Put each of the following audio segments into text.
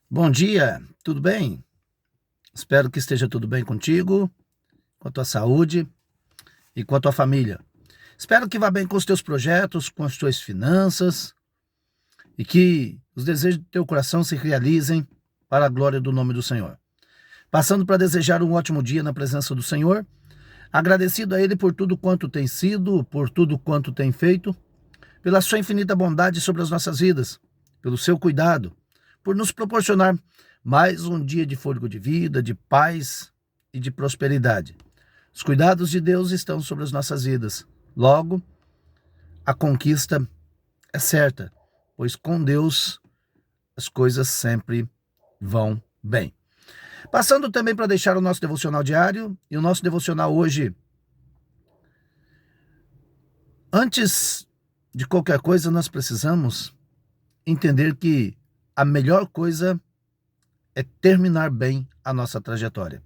Bom dia, tudo bem? Espero que esteja tudo bem contigo, com a tua saúde e com a tua família. Espero que vá bem com os teus projetos, com as tuas finanças e que os desejos do teu coração se realizem para a glória do nome do Senhor. Passando para desejar um ótimo dia na presença do Senhor, agradecido a Ele por tudo quanto tem sido, por tudo quanto tem feito, pela sua infinita bondade sobre as nossas vidas, pelo seu cuidado, por nos proporcionar mais um dia de fôlego de vida, de paz e de prosperidade. Os cuidados de Deus estão sobre as nossas vidas. Logo, a conquista é certa, pois com Deus as coisas sempre vão bem. Passando também para deixar o nosso devocional diário, e o nosso devocional hoje, antes de qualquer coisa, nós precisamos entender que a melhor coisa é terminar bem a nossa trajetória.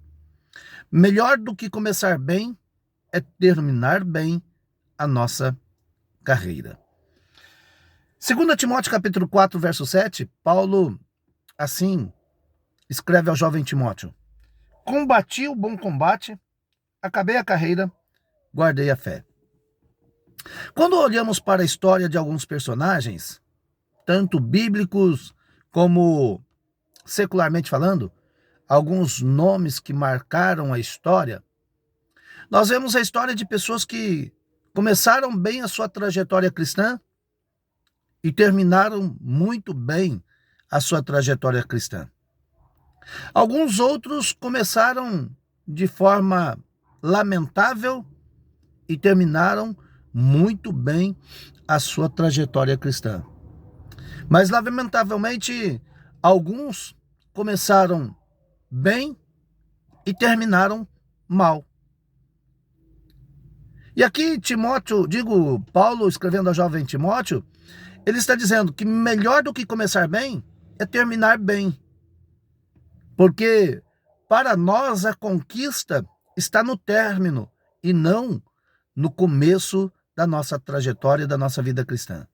Melhor do que começar bem é terminar bem a nossa carreira. 2 Timóteo capítulo 4, verso 7, Paulo assim escreve ao jovem Timóteo: combati o bom combate, acabei a carreira, guardei a fé. Quando olhamos para a história de alguns personagens, tanto bíblicos como secularmente falando, alguns nomes que marcaram a história, nós vemos a história de pessoas que começaram bem a sua trajetória cristã e terminaram muito bem a sua trajetória cristã. Alguns outros começaram de forma lamentável e terminaram muito bem a sua trajetória cristã. Mas, lamentavelmente, alguns começaram bem e terminaram mal. E aqui Paulo escrevendo ao jovem Timóteo, ele está dizendo que melhor do que começar bem é terminar bem. Porque para nós a conquista está no término e não no começo da nossa trajetória, da nossa vida cristã.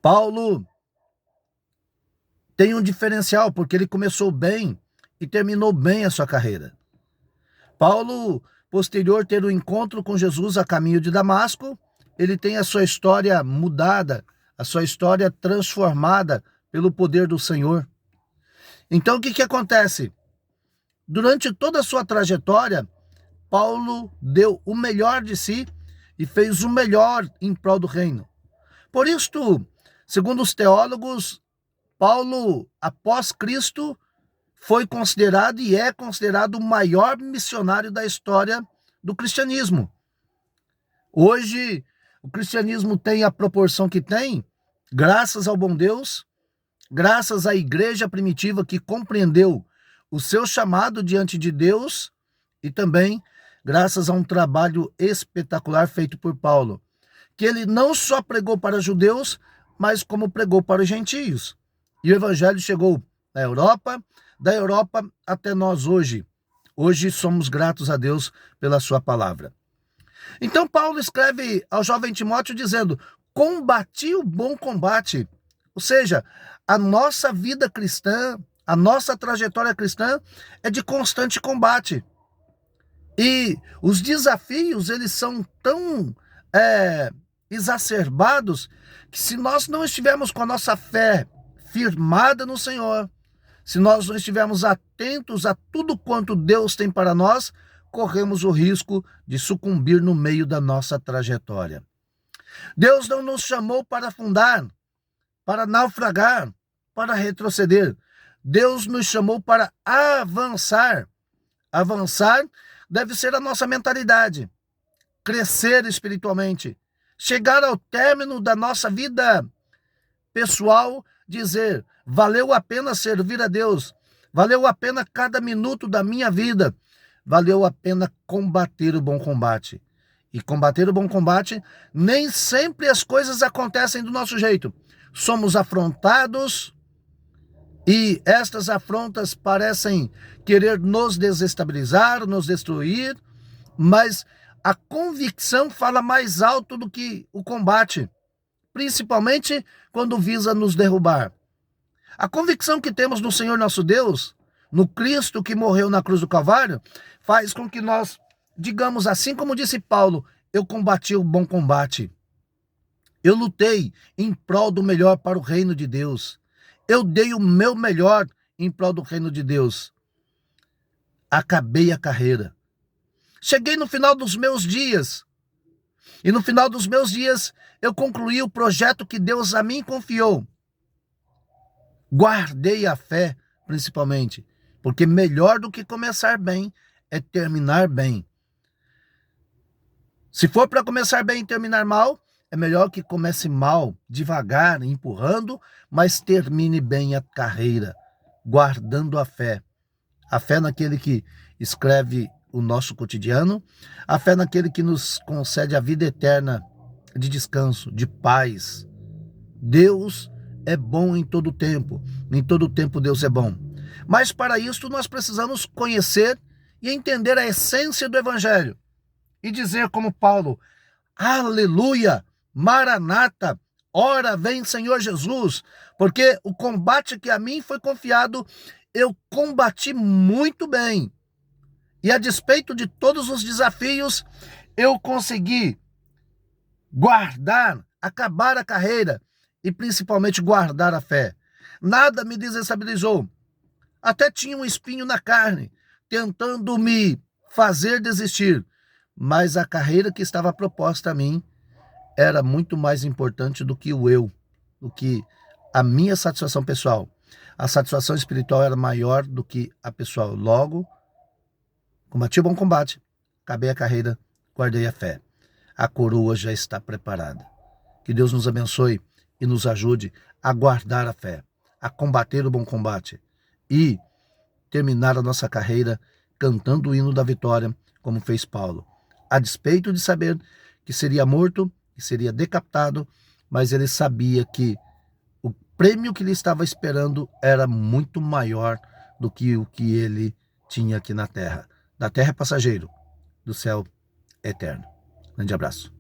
Paulo tem um diferencial porque ele começou bem e terminou bem a sua carreira. Paulo, posterior ter o encontro com Jesus a caminho de Damasco, ele tem a sua história mudada, a sua história transformada pelo poder do Senhor. Então o que acontece? Durante toda a sua trajetória, Paulo deu o melhor de si e fez o melhor em prol do reino. Por isto, segundo os teólogos, Paulo, após Cristo, foi considerado e é considerado o maior missionário da história do cristianismo. Hoje, o cristianismo tem a proporção que tem, graças ao bom Deus, graças à igreja primitiva que compreendeu o seu chamado diante de Deus e também graças a um trabalho espetacular feito por Paulo, que ele não só pregou para judeus, mas como pregou para os gentios. E o evangelho chegou na Europa, da Europa até nós hoje. Hoje somos gratos a Deus pela sua palavra. Então Paulo escreve ao jovem Timóteo dizendo: combati o bom combate. Ou seja, a nossa vida cristã, a nossa trajetória cristã é de constante combate. E os desafios, eles são tão exacerbados que se nós não estivermos com a nossa fé firmada no Senhor, se nós não estivermos atentos a tudo quanto Deus tem para nós, corremos o risco de sucumbir no meio da nossa trajetória. Deus não nos chamou para afundar, para naufragar, para retroceder. Deus nos chamou para avançar. Avançar deve ser a nossa mentalidade. Crescer espiritualmente. Chegar ao término da nossa vida pessoal, dizer: valeu a pena servir a Deus, valeu a pena cada minuto da minha vida, valeu a pena combater o bom combate. E combater o bom combate, nem sempre as coisas acontecem do nosso jeito. Somos afrontados e estas afrontas parecem querer nos desestabilizar, nos destruir, mas a convicção fala mais alto do que o combate, principalmente quando visa nos derrubar. A convicção que temos no Senhor nosso Deus, no Cristo que morreu na cruz do Calvário, faz com que nós digamos assim como disse Paulo: eu combati o bom combate. Eu lutei em prol do melhor para o reino de Deus. Eu dei o meu melhor em prol do reino de Deus. Acabei a carreira. Cheguei no final dos meus dias. E no final dos meus dias, eu concluí o projeto que Deus a mim confiou. Guardei a fé, principalmente, porque melhor do que começar bem é terminar bem. Se for para começar bem e terminar mal, é melhor que comece mal, devagar, empurrando, mas termine bem a carreira, guardando a fé. A fé naquele que escreve o nosso cotidiano, a fé naquele que nos concede a vida eterna de descanso, de paz. Deus é bom em todo tempo Deus é bom. Mas para isso nós precisamos conhecer e entender a essência do Evangelho e dizer como Paulo: aleluia, maranata, ora vem Senhor Jesus, porque o combate que a mim foi confiado, eu combati muito bem. E a despeito de todos os desafios, eu consegui guardar, acabar a carreira e principalmente guardar a fé. Nada me desestabilizou. Até tinha um espinho na carne, tentando me fazer desistir. Mas a carreira que estava proposta a mim era muito mais importante do que o eu, do que a minha satisfação pessoal. A satisfação espiritual era maior do que a pessoal. Logo, combati o bom combate, acabei a carreira, guardei a fé. A coroa já está preparada. Que Deus nos abençoe e nos ajude a guardar a fé, a combater o bom combate e terminar a nossa carreira cantando o hino da vitória, como fez Paulo. A despeito de saber que seria morto, que seria decapitado, mas ele sabia que o prêmio que lhe estava esperando era muito maior do que o que ele tinha aqui na terra. Da terra é passageiro, do céu é eterno. Grande abraço.